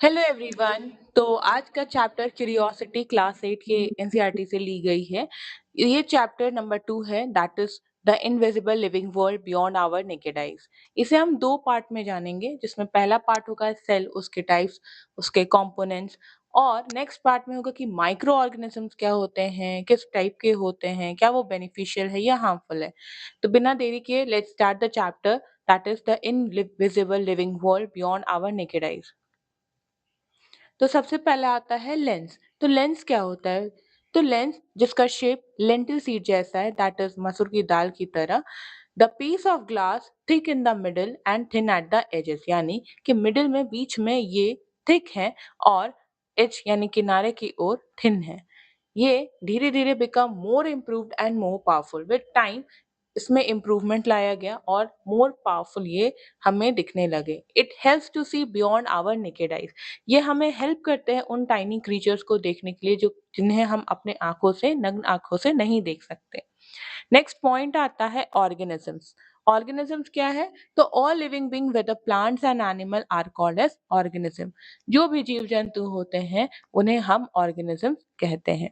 Hello everyone. तो आज का चैप्टर क्यूरियोसिटी क्लास 8 के एनसीईआरटी से ली गई है। ये चैप्टर नंबर 2 है, that is the invisible living world beyond our naked eyes. इसे हम दो पार्ट में जानेंगे, जिसमें पहला पार्ट होगा सेल, उसके टाइप्स, उसके कंपोनेंट्स, और नेक्स्ट पार्ट में होगा कि माइक्रो ऑर्गेनिजम्स क्या होते हैं, किस टाइप के होते हैं, क्या वो बेनिफिशियल है या हार्मफुल है। तो बिना देरी के let's start the chapter, that is the invisible living world beyond our naked eyes. तो सबसे पहला आता है लेंस। तो लेंस क्या होता है? तो लेंस जिसका शेप लेंटिल सीड जैसा है, दैट इज मसूर की दाल की तरह। The piece of glass thick in the middle and thin at the edges, यानी कि मिडिल में, बीच में ये थिक है और एज यानी किनारे की ओर थिन है। ये धीरे धीरे become more improved and more powerful with time. इसमें इम्प्रूवमेंट लाया गया और मोर पावरफुल ये हमें दिखने लगे। It helps to see beyond our naked eyes. ये हमें हेल्प करते हैं उन टाइनी क्रीचर्स को देखने के लिए जो जिन्हें हम अपने आंखों से, नग्न आंखों से नहीं देख सकते। नेक्स्ट पॉइंट आता है ऑर्गेनिजम्स। ऑर्गेनिजम्स क्या है? तो all living being whether plants and animal are called as organism. जो भी जीव जंतु होते हैं उन्हें हम ऑर्गेनिजम्स कहते हैं।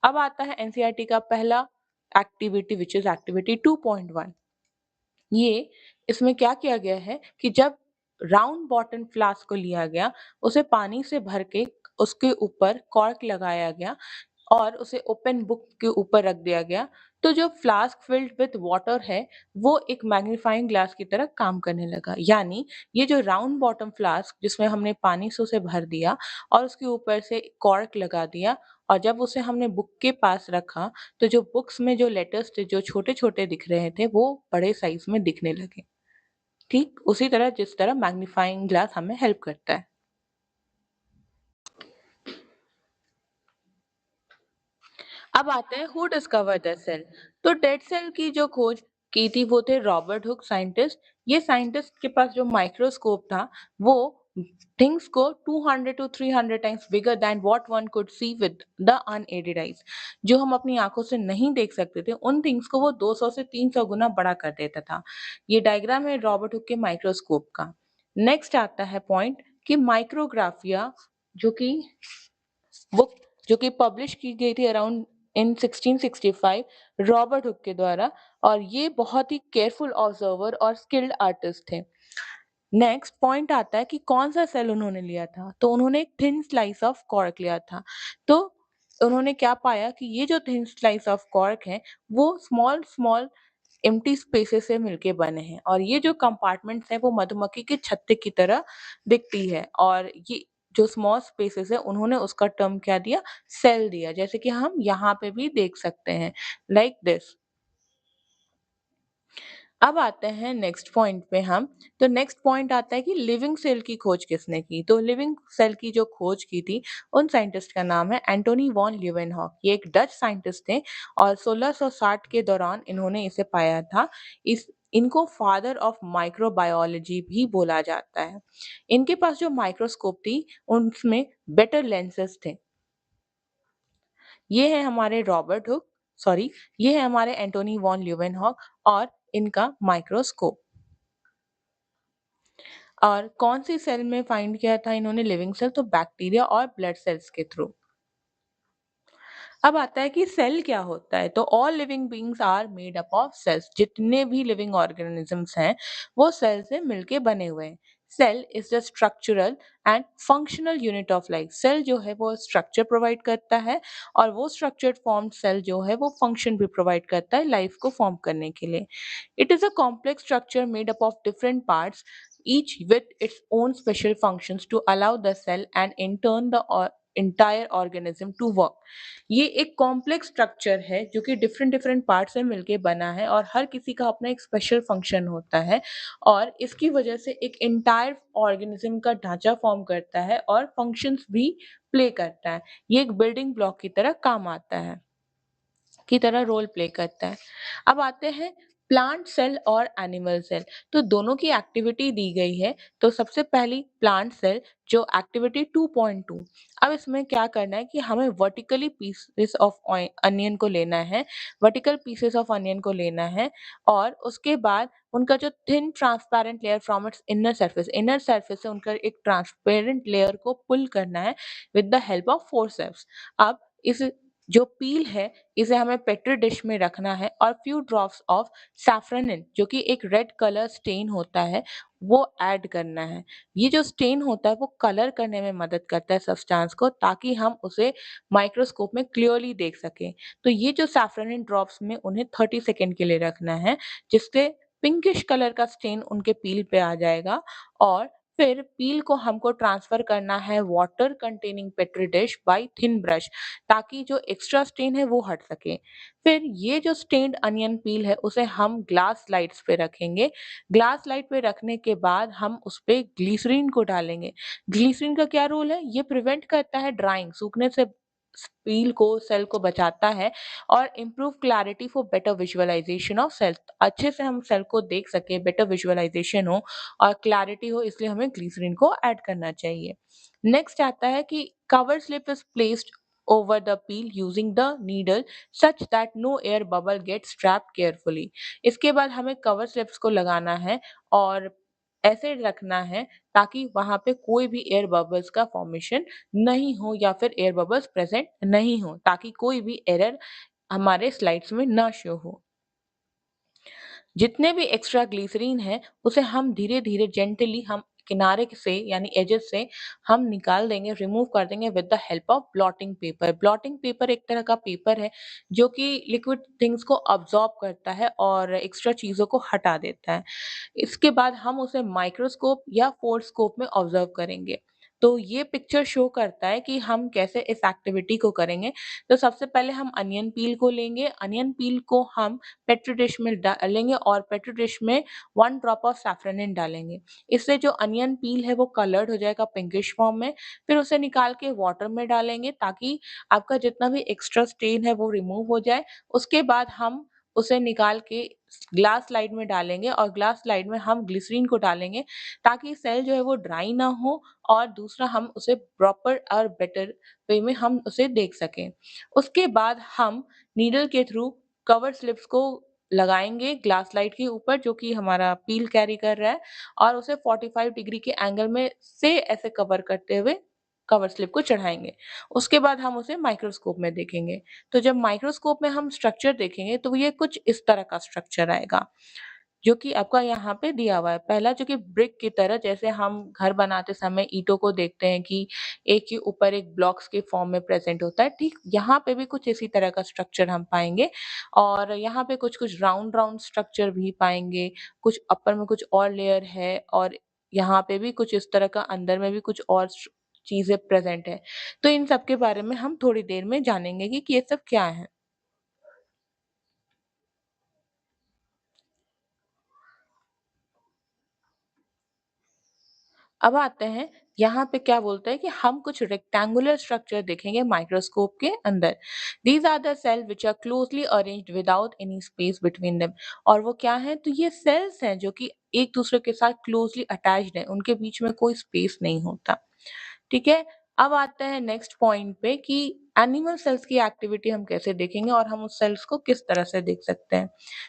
अब आता है एनसीईआरटी का पहला एक्टिविटी, विच इज एक्टिविटी 2.1। ये इसमें क्या किया गया है कि जब राउंड बॉटम फ्लास्क को लिया गया, उसे पानी से भर के उसके ऊपर कॉर्क लगाया गया और उसे ओपन बुक के ऊपर रख दिया गया। तो जो फ्लास्क फिल्ड विथ वाटर है, वो एक मैग्नीफाइंग ग्लास की तरह काम करने लगा। यानी ये जो राउंड बॉटम फ्लास्क जिसमें हमने पानी से उसे भर दिया और उसके ऊपर से कॉर्क लगा दिया, और जब उसे हमने बुक के पास रखा, तो जो बुक्स में जो लेटर्स थे जो छोटे छोटे दिख रहे थे, वो बड़े साइज में दिखने लगे। ठीक उसी तरह जिस तरह मैग्नीफाइंग ग्लास हमें हेल्प करता है। अब आते हैं हु डिस्कवर द सेल। तो डेड सेल की जो खोज की थी वो थे रॉबर्ट हुक, साइंटिस्ट। ये साइंटिस्ट के पास जो माइक्रोस्कोप था, वो थिंग्स को 200 to 300 times bigger than what one could see with the unaided eyes. जो हम अपनी आंखों से नहीं देख सकते थे, उन थिंग्स को वो 200 से 300 गुना बड़ा कर देता था। ये डायग्राम है रॉबर्ट हुक के माइक्रोस्कोप का। नेक्स्ट आता है पॉइंट कि माइक्रोग्राफिया, जो कि बुक जो कि पब्लिश की गई थी अराउंड इन 1665 रॉबर्ट हुक के द्वारा, और ये बहुत ही केयरफुल ऑब्जर्वर और स्किल्ड आर्टिस्ट थे। नेक्स्ट पॉइंट आता है कि कौन सा सेल उन्होंने लिया था। तो उन्होंने एक थिन स्लाइस ऑफ कॉर्क लिया था। तो उन्होंने क्या पाया कि ये जो थिन स्लाइस ऑफ कॉर्क है, वो स्मॉल स्मॉल एम्प्टी स्पेसेस से मिलके बने हैं, और ये जो कंपार्टमेंट्स हैं वो मधुमक्खी के छत्ते की तरह दिखती है। और ये जो स्मॉल स्पेसेस है, उन्होंने उसका टर्म क्या दिया? सेल दिया, जैसे कि हम यहाँ पे भी देख सकते हैं, लाइक दिस। अब आते हैं नेक्स्ट पॉइंट पे हम। तो नेक्स्ट पॉइंट आता है कि लिविंग सेल की खोज किसने की। तो लिविंग सेल की जो खोज की थी, उन साइंटिस्ट का नाम है एंटोनी वॉन ल्यूवेनहॉक। ये एक डच साइंटिस्ट थे और 1660 के दौरान इन्होंने इसे पाया था। इस इनको फादर ऑफ माइक्रोबायोलॉजी भी बोला जाता है। इनके पास जो माइक्रोस्कोप थी, उनमें बेटर लेंसेस थे। ये है हमारे रॉबर्ट हुक, सॉरी, ये है हमारे एंटोनी वॉन ल्यूवेनहॉक और इनका माइक्रोस्कोप। और कौन सी सेल में फाइंड किया था इन्होंने लिविंग सेल? तो बैक्टीरिया और ब्लड सेल्स के थ्रू। अब आता है कि सेल क्या होता है। तो all living beings are made up of cells. जितने भी लिविंग ऑर्गेनिजम्स हैं, वो सेल से मिलके बने हुए हैं। Cell is the structural and functional unit of life. Cell जो है वो स्ट्रक्चर प्रोवाइड करता है, और वो स्ट्रक्चर्ड फॉर्म सेल जो है वो फंक्शन भी प्रोवाइड करता है लाइफ को फॉर्म करने के लिए। It is a complex structure made up of different parts, each with its own special functions to allow the cell and in turn the entire organism to work। ये एक complex structure है जो कि different different part से मिलके बना है, और हर किसी का अपना एक स्पेशल फंक्शन होता है, और इसकी वजह से एक एंटायर ऑर्गेनिज्म का ढांचा फॉर्म करता है और फंक्शंस भी प्ले करता है। ये एक बिल्डिंग ब्लॉक की तरह काम आता है, की तरह रोल प्ले करता है। अब आते हैं प्लांट सेल और एनिमल सेल, तो दोनों की एक्टिविटी दी गई है। तो सबसे पहली प्लांट सेल जो एक्टिविटी 2.2। अब इसमें क्या करना है कि हमें वर्टिकली पीसेस ऑफ अनियन को लेना है, वर्टिकल पीसेस ऑफ अनियन को लेना है और उसके बाद उनका जो thin transparent layer from its inner surface से उनका एक ट्रांसपेरेंट लेयर को पुल करना है with the help of forceps. अब इस जो पील है इसे हमें पेट्री डिश में रखना है और फ्यू ड्रॉप्स ऑफ सैफ्रनिन जो कि एक रेड कलर स्टेन होता है वो ऐड करना है। ये जो स्टेन होता है वो कलर करने में मदद करता है सब्सटेंस को, ताकि हम उसे माइक्रोस्कोप में क्लियरली देख सकें। तो ये जो सैफ्रनिन ड्रॉप्स में उन्हें 30 सेकेंड के लिए रखना है, जिससे पिंकिश कलर का स्टेन उनके पील पे आ जाएगा और फिर पील को हमको ट्रांसफर करना है water containing petri dish bye thin brush, ताकि जो एक्स्ट्रा स्टेन है वो हट सके। फिर ये जो स्टेन्ड अनियन पील है उसे हम ग्लास स्लाइड्स पे रखेंगे। ग्लास स्लाइड पे रखने के बाद हम उस पे ग्लिसरीन को डालेंगे। ग्लिसरीन का क्या रोल है? ये प्रिवेंट करता है ड्राइंग, सूखने से पील को, सेल को बचाता है और improve clarity for better visualisation of cell. अच्छे से हम सेल को देख सके, बेटर विजुअलाइजेशन हो और क्लैरिटी हो, इसलिए हमें ग्लिसरीन को ऐड करना चाहिए। नेक्स्ट आता है कि cover slip is placed over the peel using the needle such that no air bubble gets trapped carefully। इसके बाद हमें कवर स्लिप्स को लगाना है और ऐसे रखना है ताकि वहां पे कोई भी एयर बबल्स का फॉर्मेशन नहीं हो या फिर एयर बबल्स प्रेजेंट नहीं हो, ताकि कोई भी एरर हमारे स्लाइड्स में ना शो हो। जितने भी एक्स्ट्रा ग्लिसरीन है उसे हम धीरे-धीरे जेंटली हम किनारे से यानी एजेस से हम निकाल देंगे, रिमूव कर देंगे with the help of blotting paper. Blotting paper एक तरह का पेपर है जो कि लिक्विड थिंग्स को अब्सॉर्ब करता है और एक्स्ट्रा चीज़ों को हटा देता है। इसके बाद हम उसे माइक्रोस्कोप या फोर्स्कोप में ऑब्जर्व करेंगे। तो ये पिक्चर शो करता है कि हम कैसे इस एक्टिविटी को करेंगे। तो सबसे पहले हम अनियन पील को लेंगे, अनियन पील को हम पेट्री डिश में डालेंगे और पेट्री डिश में 1 ड्रॉप ऑफ सैफ्रनिन डालेंगे। इससे जो अनियन पील है वो कलर्ड हो जाएगा पिंकिश फॉर्म में। फिर उसे निकाल के वाटर में डालेंगे ताकि आपका जितना भी एक्स्ट्रा स्टेन है वो रिमूव हो जाए। उसके बाद हम उसे निकाल के ग्लास स्लाइड में डालेंगे और ग्लास स्लाइड में हम ग्लिसरीन को डालेंगे ताकि सेल जो है वो ड्राई ना हो और दूसरा हम उसे प्रॉपर और बेटर वे में हम उसे देख सकें। उसके बाद हम नीडल के थ्रू कवर स्लिप्स को लगाएँगे ग्लास स्लाइड के ऊपर जो कि हमारा पील कैरी कर रहा है और उसे 45 डिग्री के एंगल में से ऐसे कवर करते हुए कवर स्लिप को चढ़ाएँगे। उसके बाद हम उसे माइक्रोस्कोप में देखेंगे। तो जब माइक्रोस्कोप में हम स्ट्रक्चर देखेंगे तो ये कुछ इस तरह का स्ट्रक्चर आएगा, जो कि आपका यहाँ पे दिया हुआ है। पहला जो कि ब्रिक की तरह, जैसे हम घर बनाते समय ईंटों को देखते हैं कि एक के ऊपर एक ब्लॉक्स के फॉर्म में प्रेज़ेंट होता है, ठीक यहाँ पे भी कुछ इसी तरह का स्ट्रक्चर हम पाएँगे और यहाँ पे कुछ-कुछ राउंड-राउंड स्ट्रक्चर भी पाएँगे, कुछ अपर में कुछ और लेयर है और यहाँ पे भी कुछ इस तरह का अंदर में भी कुछ और चीज़ें प्रेज़ेंट हैं। तो इन सब के बारे में हम थोड़ी देर में जानेंगे कि ये सब क्या है। अब आते हैं, यहाँ पे क्या बोलता है कि हम कुछ रेक्टेंगुलर स्ट्रक्चर देखेंगे माइक्रोस्कोप के अंदर। These are the cell which are closely arranged without any space between them. और वो क्या है? तो ये सेल्स हैं जो कि एक दूसरे के साथ क्लोजली अटैच्ड हैं, उनके बीच में कोई स्पेस नहीं होता। ठीक है? अब आते हैं नेक्स्ट पॉइंट पे कि एनिमल सेल्स की एक्टिविटी हम कैसे देखेंगे और हम उस सेल्स को किस तरह से देख सकते हैं।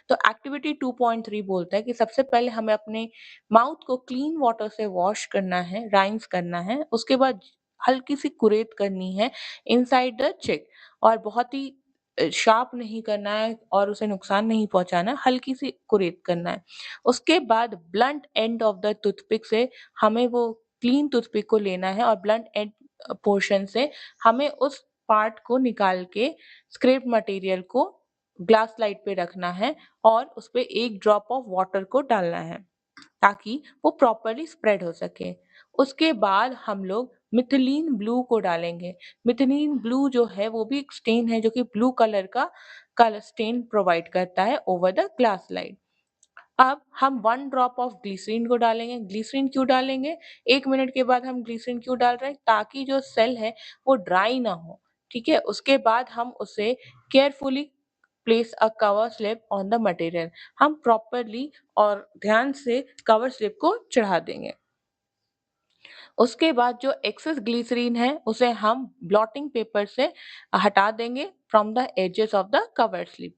तो एक्टिविटी 2.3 बोलता है कि सबसे पहले हमें अपने माउथ को क्लीन वाटर से वॉश करना है, राइंस करना है। उसके बाद हल्की सी कुरेद करनी है इनसाइड द चिक और बहुत ही शार्प नहीं करना है और उसे नुकसान नहीं पहुँचाना है, हल्की सी कुरेद करना है। उसके बाद blunt end of the toothpick से हमें वो क्लीन टूथपिक को लेना है और ब्लंट एंड पोर्शन से हमें उस पार्ट को निकाल के स्क्रैप मटेरियल को ग्लास स्लाइड पे रखना है और उसपे 1 ड्रॉप ऑफ वाटर को डालना है, ताकि वो प्रॉपर्ली स्प्रेड हो सके। उसके बाद हम लोग मिथिलीन ब्लू को डालेंगे। मिथिलीन ब्लू जो है वो भी एक स्टेन है जो कि ब्लू कलर का कलर स्टेन प्रोवाइड करता है ओवर द ग्लास स्लाइड। अब हम 1 ड्रॉप ऑफ ग्लिसरीन को डालेंगे। ग्लिसरीन क्यों डालेंगे? 1 मिनट के बाद हम ग्लिसरीन क्यों डाल रहे हैं? ताकि जो सेल है वो ड्राई ना हो, ठीक है? उसके बाद हम उसे carefully place a cover slip on the material. हम properly और ध्यान से cover slip को चढ़ा देंगे। उसके बाद जो excess glycerine है उसे हम blotting paper से हटा देंगे from the edges of the cover slip।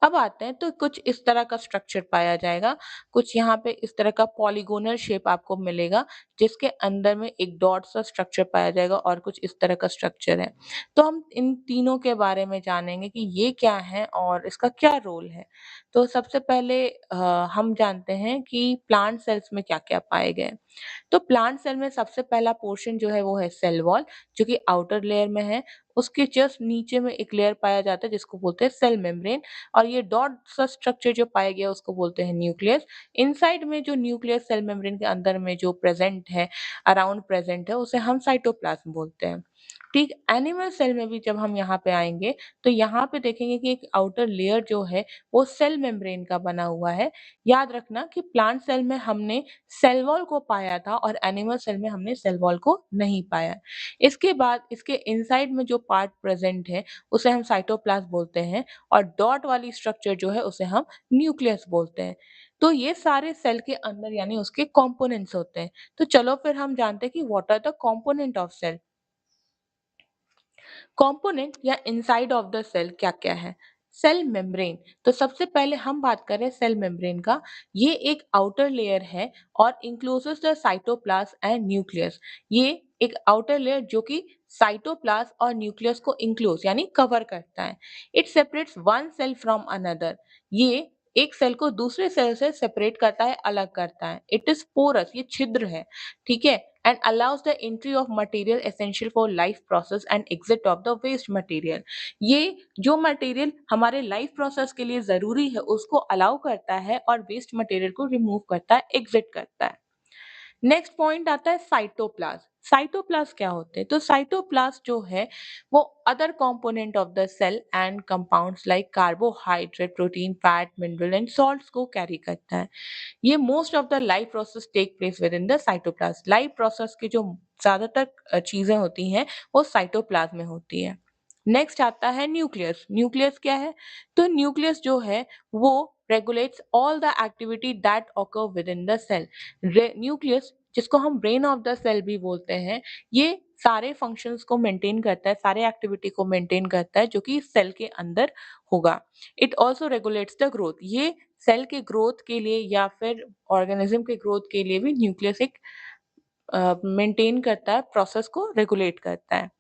अब आते हैं तो कुछ इस तरह का स्ट्रक्चर पाया जाएगा, कुछ यहाँ पे इस तरह का पॉलीगोनल शेप आपको मिलेगा जिसके अंदर में एक डॉट सा स्ट्रक्चर पाया जाएगा और कुछ इस तरह का स्ट्रक्चर है। तो हम इन तीनों के बारे में जानेंगे कि ये क्या है और इसका क्या रोल है। तो सबसे पहले हम जानते हैं कि प्लांट सेल्स में क्या-क्या पाए गए। तो प्लांट सेल में सबसे पहला पोर्शन जो है वो है सेल वॉल, जो कि आउटर लेयर में है। उसके जस्ट नीचे में एक लेयर पाया जाता है जिसको बोलते हैं सेल मेम्ब्रेन, और ये डॉट सा स्ट्रक्चर जो पाया गया उसको बोलते हैं न्यूक्लियस। इनसाइड में जो न्यूक्लियस सेल मेम्ब्रेन के अंदर में जो प्रेजेंट है, अराउंड प्रेजेंट है, उसे हम साइटोप्लाज्म बोलते हैं। ठीक, एनिमल सेल में भी जब हम यहाँ पे आएंगे तो यहाँ पे देखेंगे कि एक आउटर लेयर जो है वो सेल मेम्ब्रेन का बना हुआ है। याद रखना कि प्लांट सेल में हमने सेल वॉल को पाया था और एनिमल सेल में हमने सेल वॉल को नहीं पाया। इसके बाद इसके इनसाइड में जो पार्ट प्रेजेंट है उसे हम साइटोप्लाज्म बोलते हैं, और डॉट वाली स्ट्रक्चर जो है उसे हम न्यूक्लियस बोलते हैं। तो ये सारे सेल के अंदर यानी उसके कंपोनेंट्स होते हैं। तो चलो फिर हम जानते हैं कि what are the component of cell. Component या इनसाइड ऑफ द सेल क्या-क्या है? Cell membrane. तो सबसे पहले हम बात करें सेल मेम्ब्रेन का। ये एक आउटर लेयर है और encloses the cytoplasm and nucleus. ये एक आउटर लेयर जो कि साइटोप्लाज्म और न्यूक्लियस को इंक्लोज यानी कवर करता है। It separates one cell from another. ये एक सेल को दूसरे सेल से सेपरेट करता है, अलग करता है। इट इज पोरस, ये छिद्र है, ठीक है, and allows the entry of material essential for life process and exit of the waste material। ये जो मटेरियल हमारे लाइफ प्रोसेस के लिए जरूरी है उसको अलाउ करता है और वेस्ट मटेरियल को रिमूव करता है, एग्जिट करता है। नेक्स्ट पॉइंट आता है साइटोप्लाज्म। साइटोप्लाज्म क्या होते हैं? तो साइटोप्लाज्म जो है वो other component of the cell and compounds like carbohydrate, protein, fat, mineral and salts को कैरी करता है। ये most of the life process take place within the cytoplasm. Life process की जो ज्यादातर चीजें होती हैं वो साइटोप्लाज्म में होती है। नेक्स्ट आता है न्यूक्लियस। न्यूक्लियस क्या है? तो न्यूक्लियस जो है वो regulates all the activity that occur within the cell। Nucleus जिसको हम ब्रेन ऑफ द सेल भी बोलते हैं, ये सारे फंक्शंस को मेंटेन करता है, सारे एक्टिविटी को मेंटेन करता है जो कि सेल के अंदर होगा। It also regulates the growth. ये सेल के ग्रोथ के लिए या फिर ऑर्गेनिज्म के ग्रोथ के लिए भी न्यूक्लियस एक मेंटेन करता है, प्रोसेस को रेगुलेट करता है।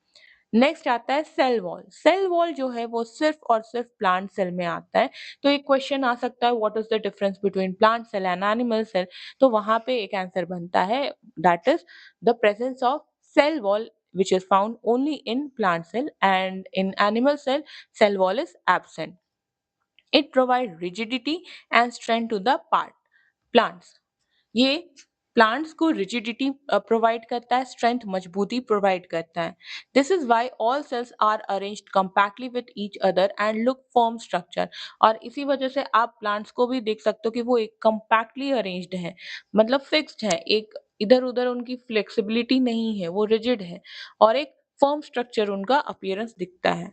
नेक्स्ट आता है सेल वॉल। सेल वॉल जो है वो सिर्फ और सिर्फ प्लांट सेल में आता है। तो एक क्वेश्चन आ सकता है, what is the difference between plant cell and animal cell? तो वहां पे एक आंसर बनता है, that is the presence of cell wall which is found only in plant cell, and in animal cell wall is absent। It provides rigidity and strength to the plants। ये plants को rigidity provide करता है, strength मजबूती provide करता है। This is why all cells are arranged compactly with each other and look form structure. और इसी वजह से आप प्लांट्स को भी देख सकते हो कि वो एक कंपैक्टली अरेंज्ड है, मतलब फिक्स्ड है, एक इधर उधर उनकी फ्लेक्सिबिलिटी नहीं है, वो रिजिड है और एक फॉर्म स्ट्रक्चर उनका अपीयरेंस दिखता है।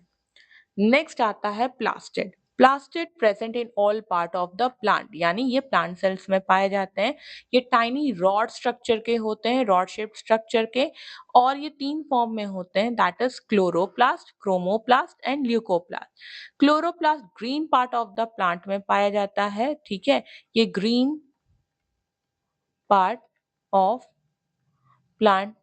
नेक्स्ट आता है plastid. Plastid present in all part of the plant, यानी ये प्लांट सेल्स में पाए जाते हैं। ये टाइनी रॉड स्ट्रक्चर के होते हैं, रॉड शेप स्ट्रक्चर के, और ये तीन फॉर्म में होते हैं, that is chloroplast, chromoplast and leucoplast. Chloroplast green part of the plant में पाया जाता है, ठीक है, ये ग्रीन पार्ट ऑफ प्लांट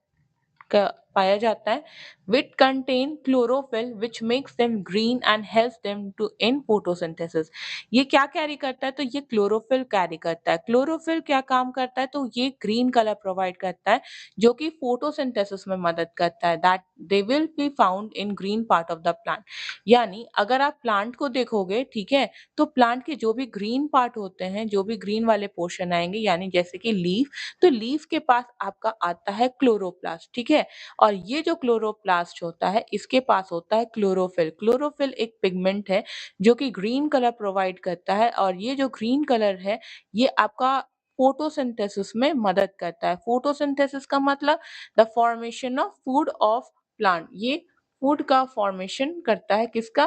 का पाया जाता है। Which contain chlorophyll which makes them green and helps them to in photosynthesis. ये क्या कैरी करता है? तो ये क्लोरोफिल कैरी करता है। क्लोरोफिल क्या काम करता है? तो ये ग्रीन कलर प्रोवाइड करता है जो कि फोटोसिंथेसिस में मदद करता है, that they will be found in green part of the plant. यानी अगर आप प्लांट को देखोगे, ठीक है, तो प्लांट के जो भी ग्रीन पार्ट होते हैं, जो भी ग्रीन वाले पोर्शन आएंगे, यानी जैसे कि लीफ, तो लीफ के पास आपका आता है क्लोरोप्लास्ट, ठीक है, और ये जो क्लोरोप्लास्ट होता है इसके पास होता है क्लोरोफिल। क्लोरोफिल एक पिगमेंट है जो कि ग्रीन कलर प्रोवाइड करता है, और ये जो ग्रीन कलर है ये आपका फोटोसिंथेसिस में मदद करता है। फोटोसिंथेसिस का मतलब the formation of food of plant. ये फूड का फॉर्मेशन करता है, किसका?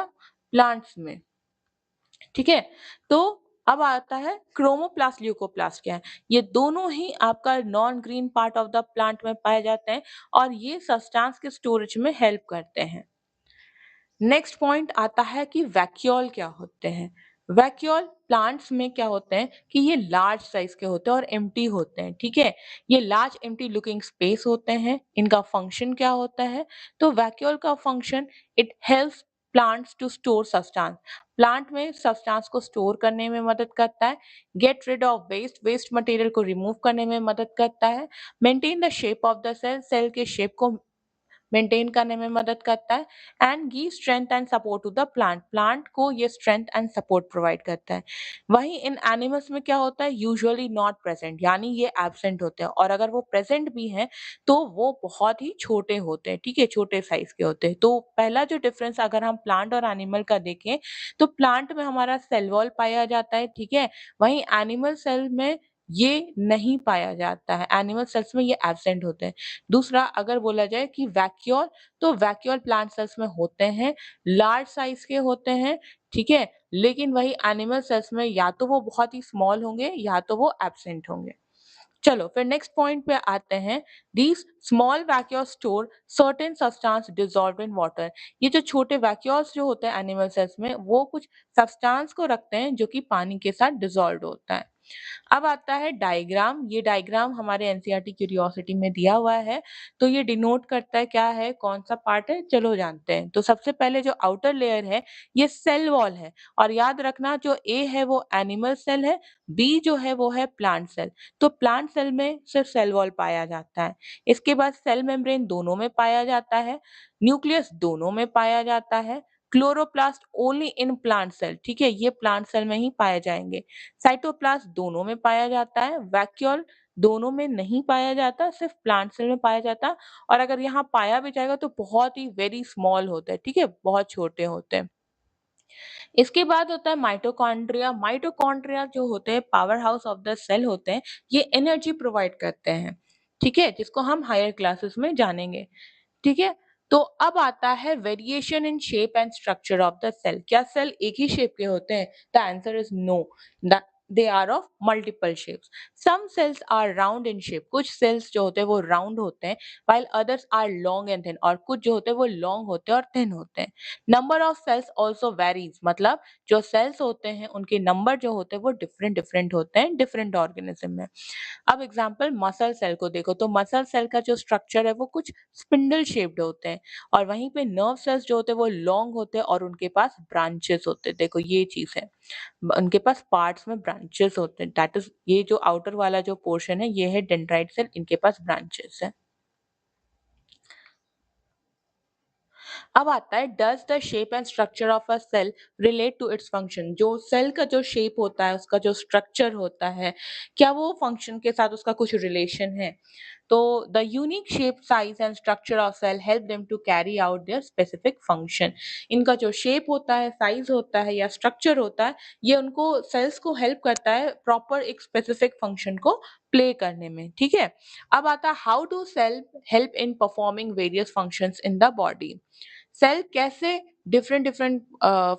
प्लांट्स में। ठीक है? तो अब आता है क्रोमोप्लास्ट, ल्यूकोप्लास्ट क्या है? ये दोनों ही आपका non green part of the plant में पाए जाते हैं और ये सब्सटेंस के स्टोरेज में हेल्प करते हैं। नेक्स्ट पॉइंट आता है कि वैक्यूल क्या होते हैं। वैक्यूल प्लांट्स में क्या होते हैं कि ये लार्ज साइज के होते हैं और एम्प्टी होते हैं, ठीक है। ये लार्ज एम्प्टी लुकिंग स्पेस होते हैं। इनका फंक्शन क्या होता है? तो वैक्यूल का function, it helps plants to store substance. Plant में सब्सटेंस को स्टोर करने में मदद करता है, get rid of waste material को रिमूव करने में मदद करता है, maintain the shape of the cell, cell के शेप को मेंटेन करने में मदद करता है, and give strength and support to the plant. Plant को ये स्ट्रेंथ एंड सपोर्ट प्रोवाइड करता है। वहीं इन एनिमल्स में क्या होता है? यूजुअली नॉट प्रेजेंट, यानी ये एब्सेंट होते हैं, और अगर वो प्रेजेंट भी हैं तो वो बहुत ही छोटे होते हैं, ठीक है, छोटे साइज के होते हैं। तो पहला जो डिफरेंस अगर हम प्लांट और एनिमल का देखें, तो प्लांट में हमारा सेल वॉल पाया जाता है, ठीक है। वहीं एनिमल सेल में ये नहीं पाया जाता है, एनिमल सेल्स में ये एब्सेंट होते हैं। दूसरा अगर बोला जाए कि वैक्यूल, तो वैक्यूल प्लांट सेल्स में होते हैं, लार्ज साइज के होते हैं, ठीक है। लेकिन वही एनिमल सेल्स में या तो वो बहुत ही स्मॉल होंगे या तो वो एब्सेंट होंगे। चलो फिर नेक्स्ट पॉइंट पे आते हैं। These small vacuole store certain substance dissolved in water. ये जो छोटे वैक्यूल्स जो होते हैं एनिमल सेल्स में, वो कुछ सब्सटेंस को रखते हैं जो कि पानी के साथ डिसॉल्व होता है। अब आता है डायग्राम। ये डायग्राम हमारे एनसीईआरटी क्यूरियोसिटी में दिया हुआ है। तो ये डिनोट करता है क्या है, कौन सा पार्ट है, चलो जानते हैं। तो सबसे पहले जो आउटर लेयर है, ये सेल वॉल है, और याद रखना जो ए है वो एनिमल सेल है, बी जो है वो है प्लांट सेल। तो प्लांट सेल में सिर्फ सेल वॉल पाया जाता है। इसके बाद सेल मेम्ब्रेन दोनों में पाया जाता है, न्यूक्लियस दोनों में पाया जाता है, chloroplast only in plant cell, ठीक है, ये प्लांट सेल में ही पाए जाएंगे। साइटोप्लाज्म दोनों में पाया जाता है, वैक्यूल दोनों में नहीं पाया जाता, सिर्फ प्लांट सेल में पाया जाता है। और अगर यहाँ पाया भी जाएगा तो बहुत ही वेरी स्मॉल होता है, ठीक है, बहुत छोटे होते हैं। इसके बाद होता है माइटोकॉन्ड्रिया। माइटोकॉन्ड्रिया जो होते हैं power house of the cell होते हैं, ये एनर्जी प्रोवाइड करते हैं, ठीक है, जिसको हम हायर क्लासेस में जानेंगे, ठीक है। तो अब आता है variation in shape and structure of the cell. क्या सेल एक ही शेप के होते हैं? The answer is no, they are of multiple shapes. Some cells are round in shape, कुछ सेल्स जो होते हैं वो राउंड होते हैं, while others are long and thin, और कुछ जो होते हैं वो लॉन्ग होते हैं और थिन होते हैं। Number of cells also varies, मतलब जो सेल्स होते हैं उनके नंबर जो होते हैं वो डिफरेंट डिफरेंट होते हैं डिफरेंट ऑर्गेनिज्म में। अब एग्जांपल मसल सेल को देखो, तो मसल सेल का जो स्ट्रक्चर है वो कुछ स्पिंडल शेप्ड होते हैं, और वहीं पे नर्व सेल्स जो होते हैं वो लॉन्ग होते हैं और उनके पास ब्रांचेस होते हैं। देखो ये चीज है, उनके पास पार्ट्स में ब्रांचेस होते हैं, दैट इज ये जो आउटर वाला जो पोर्शन है ये है डेंड्राइट सेल, इनके पास ब्रांचेस है। अब आता है does the shape and structure of a cell relate to its function. जो सेल का जो शेप होता है, उसका जो स्ट्रक्चर होता है, क्या वो फंक्शन के साथ उसका कुछ रिलेशन है? तो the unique shape, size and structure of cell help them to carry out their specific function. इनका जो शेप होता है, साइज होता है या स्ट्रक्चर होता है, ये उनको सेल्स को हेल्प करता है प्रॉपर एक स्पेसिफिक फंक्शन को प्ले करने में, ठीक है। अब आता है how do cell help in performing various functions in the body. Cell कैसे डिफरेंट डिफरेंट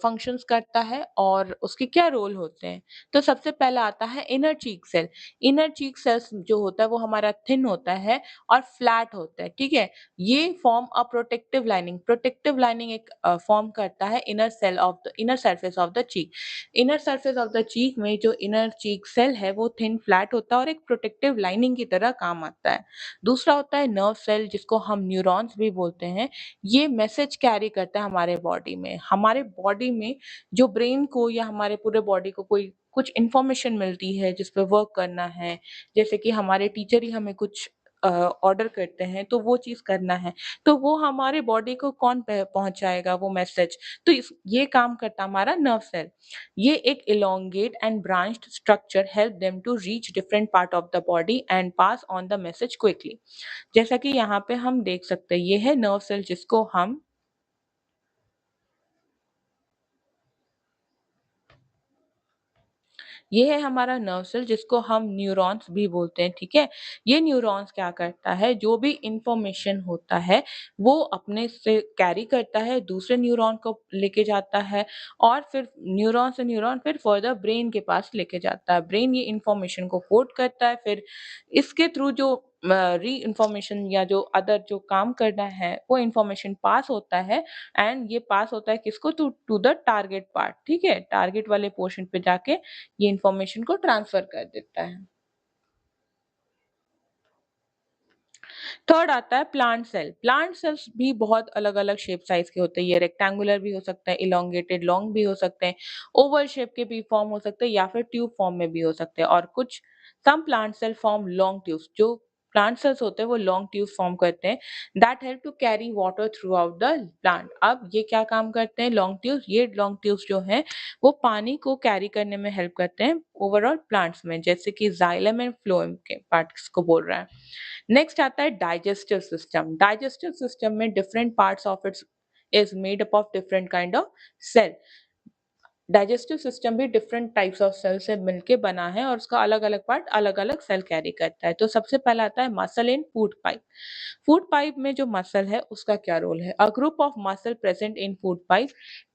फंक्शंस करता है और उसके क्या रोल होते हैं। तो सबसे पहला आता है इनर चीक सेल। इनर चीक सेल्स जो होता है वो हमारा थिन होता है और फ्लैट होता है, ठीक है। ये form a protective lining, protective lining एक फॉर्म करता है inner cell of the inner surface of the cheek. Inner surface of the cheek में जो इनर चीक सेल है वो थिन फ्लैट होता है और एक प्रोटेक्टिव लाइनिंग की तरह काम आता है। दूसरा होता है नर्व सेल, जिसको हम न्यूरॉन्स भी बोलते हैं। ये मैसेज कैरी करता है हमारे बॉडी में। हमारे बॉडी में जो ब्रेन को या हमारे पूरे बॉडी को कोई कुछ इंफॉर्मेशन मिलती है जिस पे वर्क करना है, जैसे कि हमारे टीचर ही हमें कुछ ऑर्डर करते हैं तो वो चीज़ करना है, तो वो हमारे बॉडी को कौन पहुंचाएगा वो मैसेज। तो ये काम करता है हमारा नर्व सेल। ये एक elongate and branched structure help them to reach different part of the body and pass on the message quickly. जैसा कि यहाँ पे हम देख सकते हैं, ये है नर्व सेल जिसको हम ये है हमारा नर्व सेल जिसको हम न्यूरॉन्स भी बोलते हैं, ठीक है? ये न्यूरॉन्स क्या करता है, जो भी इन्फॉर्मेशन होता है, वो अपने से कैरी करता है, दूसरे न्यूरॉन को लेके जाता है और फिर न्यूरॉन से न्यूरॉन फिर फर्दर ब्रेन के पास लेके जाता है। ब्रेन ये इन्फॉर्मेशन को कोड करता है, फिर इसके थ्रू जो री इन्फॉर्मेशन या जो अदर जो काम करना है, वो इन्फॉर्मेशन पास होता है एंड ये पास होता है किसको? To to the target part, ठीक है? टारगेट वाले पोर्शन पे जाके ये इन्फॉर्मेशन को ट्रांसफर कर देता है। थर्ड आता है प्लांट सेल। प्लांट सेल्स भी बहुत अलग-अलग शेप साइज़ के होते हैं। ये रेक्टेंगुलर भी हो सकता है, इलोंगेटेड लॉन्ग भी हो सकते हैं, ओवल शेप के भी फॉर्म हो सकते हैं या फिर ट्यूब फॉर्म में भी हो सकते हैं और कुछ some plant cell form long tubes. जो प्लांट सेल्स होते हैं वो लॉन्ग ट्यूब्स फॉर्म करते हैं that help to carry water throughout the plant. अब ये क्या काम करते हैं लॉन्ग ट्यूब्स? ये लॉन्ग ट्यूब्स जो हैं वो पानी को कैरी करने में हेल्प करते हैं ओवरऑल प्लांट्स में, जैसे कि जाइलम एंड फ्लोएम के पार्ट्स को बोल रहा है। नेक्स्ट आता है डाइजेस्टिव सिस्टम। डाइजेस्टिव सिस्टम में different parts of its is made up of different kind of cell. Digestive system भी डिफरेंट टाइप्स ऑफ सेल से मिलके बना है और उसका अलग-अलग पार्ट अलग-अलग सेल कैरी करता है। तो सबसे पहला आता है muscle in food pipe. Food pipe में जो मसल है उसका क्या रोल है? A group of muscle present in food pipe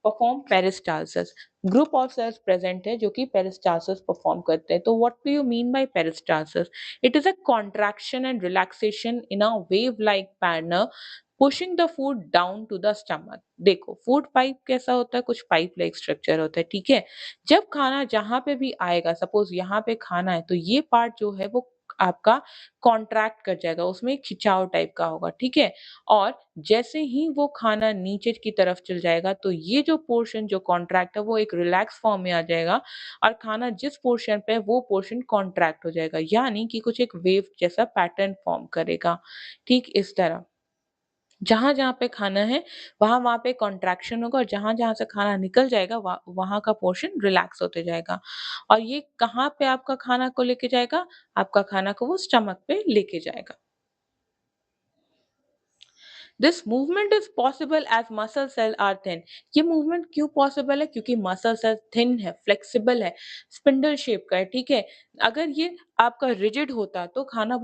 perform peristalsis. Group of cells present है जो कि पेरिस्टालसिस परफॉर्म करते हैं। तो what do you mean by peristalsis? It is a contraction and relaxation in a wave like pattern pushing the food down to the stomach. देखो food pipe कैसा होता है, कुछ पाइप लाइक स्ट्रक्चर होता है, ठीक है? जब खाना जहां पे भी आएगा, सपोज यहाँ पे खाना है तो ये पार्ट जो है वो आपका कॉन्ट्रैक्ट कर जाएगा, उसमें एक खिंचाव टाइप का होगा, ठीक है? और जैसे ही वो खाना नीचे की तरफ चल जाएगा तो ये जो पोर्शन जो कॉन्ट्रैक्ट है वो एक रिलैक्स फॉर्म में आ जाएगा और खाना जिस पोर्शन पे है वो पोर्शन कॉन्ट्रैक्ट हो जाएगा, यानी कि कुछ एक वेव जैसा पैटर्न फॉर्म करेगा। ठीक इस तरह जहाँ-जहाँ पे खाना है, वहाँ-वहाँ पे कॉन्ट्रैक्शन होगा और जहाँ-जहाँ से खाना निकल जाएगा वहाँ का पोर्शन रिलैक्स होते जाएगा। और ये कहाँ पे आपका खाना को लेके जाएगा? आपका खाना को वो स्टमक पे लेके जाएगा। This movement is possible as muscle cell are thin. ये मूवमेंट क्यों पॉसिबल है? क्योंकि मसल सेल थिन है, फ्लेक्सिबल है, स्पिंडल शेप का है, ठीक है? अगर ये आपका रिजिड होता तो खाना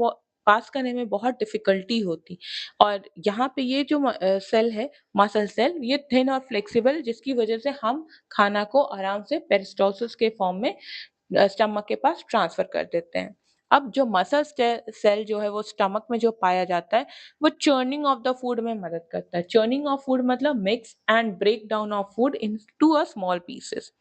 पास करने में बहुत डिफिकल्टी होती और यहाँ पे ये जो सेल है, मसल सेल, ये थिन और फ्लेक्सिबल जिसकी वजह से हम खाना को आराम से पेरिस्टोसिस के फॉर्म में स्टमक के पास ट्रांसफर कर देते हैं। अब जो मसल सेल जो है वो स्टमक में जो पाया जाता है वो चर्निंग ऑफ द फूड में मदद करता है। चर्निंग ऑफ फूड मतलब mix and break down of food into a small pieces.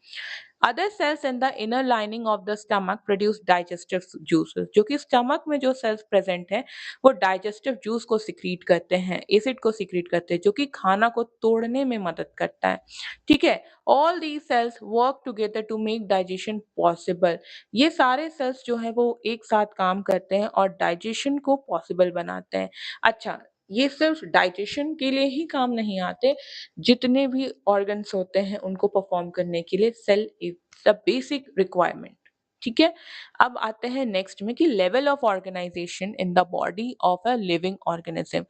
Other cells in the inner lining of the stomach produce digestive juices. जो कि स्टमक में जो सेल्स प्रेजेंट है वो डाइजेस्टिव जूस को सिक्रीट करते हैं, एसिड को सिक्रीट करते हैं जो कि खाना को तोड़ने में मदद करता है, ठीक है? All these cells work together to make digestion possible. ये सारे सेल्स जो हैं वो एक साथ काम करते हैं और डाइजेशन को पॉसिबल बनाते हैं। अच्छा, ये सिर्फ डाइजेशन के लिए ही काम नहीं आते, जितने भी ऑर्गन्स होते हैं उनको परफॉर्म करने के लिए cell is the basic requirement, ठीक है? अब आते हैं नेक्स्ट में कि level of organisation in the body of a living organism.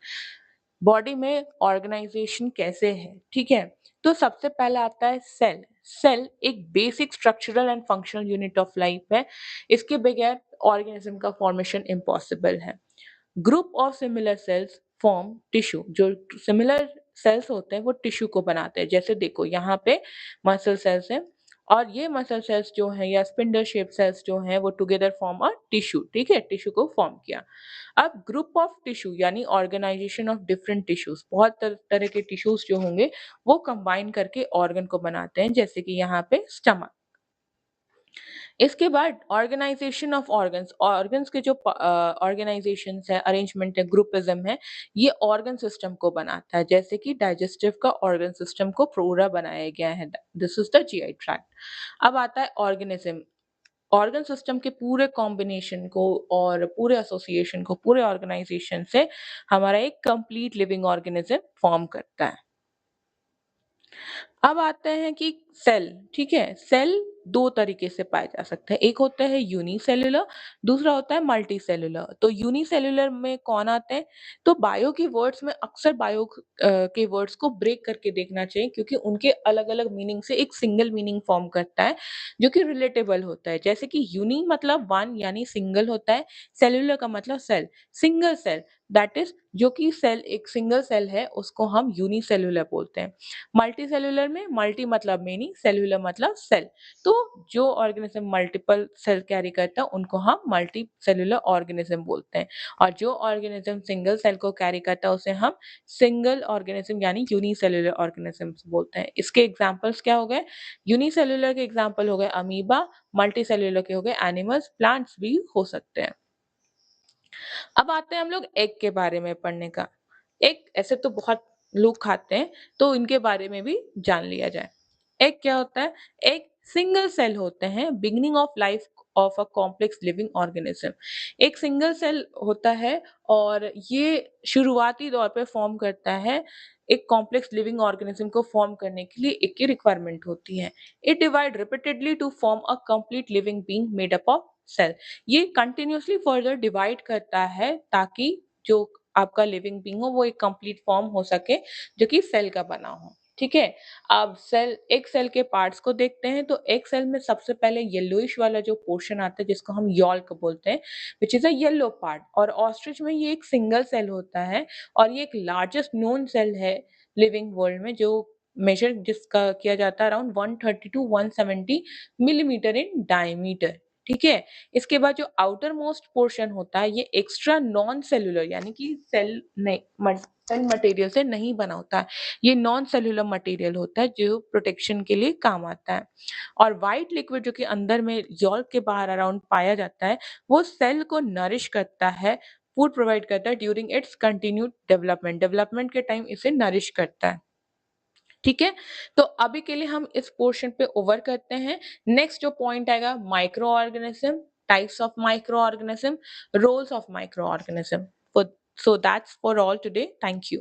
Body में ऑर्गेनाइजेशन कैसे है, ठीक है? तो सबसे पहला आता है सेल। सेल एक basic structural and functional unit of life है। इसके बगैर ऑर्गेनिज्म का फॉर्मेशन इम्पॉसिबल है। Group of similar cells form tissue. जो सिमिलर सेल्स होते हैं वो टिश्यू को बनाते हैं। जैसे देखो यहाँ पे मसल सेल्स हैं और ये मसल सेल्स जो हैं या स्पिंडल शेप सेल्स जो हैं वो टुगेदर फॉर्म अ टिश्यू, ठीक है? टिश्यू को फॉर्म किया। अब ग्रुप ऑफ टिश्यू यानी ऑर्गेनाइजेशन ऑफ डिफरेंट टिश्यूज, बहुत तरह के टिश्यूज जो होंगे वो कंबाइन करके ऑर्गन को बनाते हैं, जैसे कि यहाँ पे स्टमक। इसके बाद ऑर्गेनाइजेशन ऑफ ऑर्गन्स। ऑर्गन्स के जो ऑर्गेनाइजेशन है, अरेंजमेंट है, ग्रुपिज्म है, ये ऑर्गन सिस्टम को बनाता है, जैसे कि डाइजेस्टिव का ऑर्गन सिस्टम को पूरा बनाया गया है। This is the GI tract. अब आता है ऑर्गेनिज्म। ऑर्गन सिस्टम के पूरे कॉम्बिनेशन को और पूरे एसोसिएशन को, पूरे ऑर्गेनाइजेशन से हमारा एक कंप्लीट लिविंग ऑर्गेनिज्म फॉर्म करता है। अब आते हैं कि सेल, ठीक है? सेल दो तरीके से पाए जा सकते हैं। एक होता है यूनिसेल्युलर, दूसरा होता है मल्टीसेल्युलर। तो यूनिसेल्युलर में कौन आते हैं? तो बायो की वर्ड्स में अक्सर बायो के वर्ड्स को ब्रेक करके देखना चाहिए, क्योंकि उनके अलग-अलग मीनिंग से एक सिंगल मीनिंग फॉर्म करता है, जो कि रिलेटेबल होता है। जैसे कि यूनि मतलब वन यानी सिंगल होता है, सेल्युलर का मतलब cell, single cell that is जो कि सेल एक सिंगल सेल है उसको हम यूनिसेल्युलर बोलते हैं। मल्टीसेल्युलर में मल्टी मतलब मेनी, सेल्युलर मतलब सेल। तो जो ऑर्गेनिज्म मल्टीपल सेल कैरी करता है उनको हम मल्टी सेल्युलर ऑर्गेनिज्म बोलते हैं, और जो ऑर्गेनिज्म सिंगल सेल को कैरी करता है उसे हम सिंगल ऑर्गेनिज्म यानी यूनिसेल्युलर ऑर्गेनिज्म बोलते हैं। इसके एग्जांपल्स क्या हो गए? यूनिसेल्युलर के एग्जांपल हो गए अमीबा, मल्टीसेल्युलर के हो गए एनिमल्स, प्लांट्स भी हो सकते हैं। अब आते हैं हम लोग एग के बारे में पढ़ने का। एग ऐसे तो बहुत लोग खाते हैं, तो इनके बारे में भी जान लिया जाए। एग क्या होता है? एग सिंगल सेल होते हैं, beginning of life of a complex living organism. एक सिंगल सेल होता है और ये शुरुआती दौर पे फॉर्म करता है। एक कॉम्प्लेक्स लिविंग ऑर्गेनिज्म को फॉर्म करने के लिए एक की रिक्वायरमेंट होती है। It divide repeatedly to form a complete living being made up of cell. ये कंटिन्यूअसली फर्दर डिवाइड करता है ताकि जो आपका लिविंग बीइंग हो वो एक कंप्लीट फॉर्म हो सके, जो कि सेल का बना हो। ठीक है? अब एक सेल के पार्ट्स को देखते हैं। तो एक सेल में सबसे पहले येलोइश वाला जो पोर्शन आता है जिसको हम यॉल्क बोलते हैं, which is a yellow part. और ऑस्ट्रिच में ये एक सिंगल सेल होता है और ये एक लार्जेस्ट नोन सेल है लिविंग वर्ल्ड में, जो मेजर जिसका किया जाता है around 130 to 170 millimetre in diameter. ठीक है? इसके बाद जो आउटर मोस्ट पोर्शन होता है ये एक्स्ट्रा नॉन सेल्युलर यानी कि सेल मटेरियल से नहीं बना होता है। ये नॉन सेल्युलर मटेरियल होता है जो प्रोटेक्शन के लिए काम आता है। और व्हाइट लिक्विड जो कि अंदर में यॉल्क के बाहर अराउंड पाया जाता है, वो सेल को नरिश करता है, फूड प्रोवाइड करता है during its continued development. Development के टाइम इसे नरिश करता है। ठीक है? तो अभी के लिए हम इस पोर्शन पे ओवर करते हैं। नेक्स्ट जो पॉइंट आएगा microorganism, types of microorganism, roles of microorganism. So that's for all today. Thank you.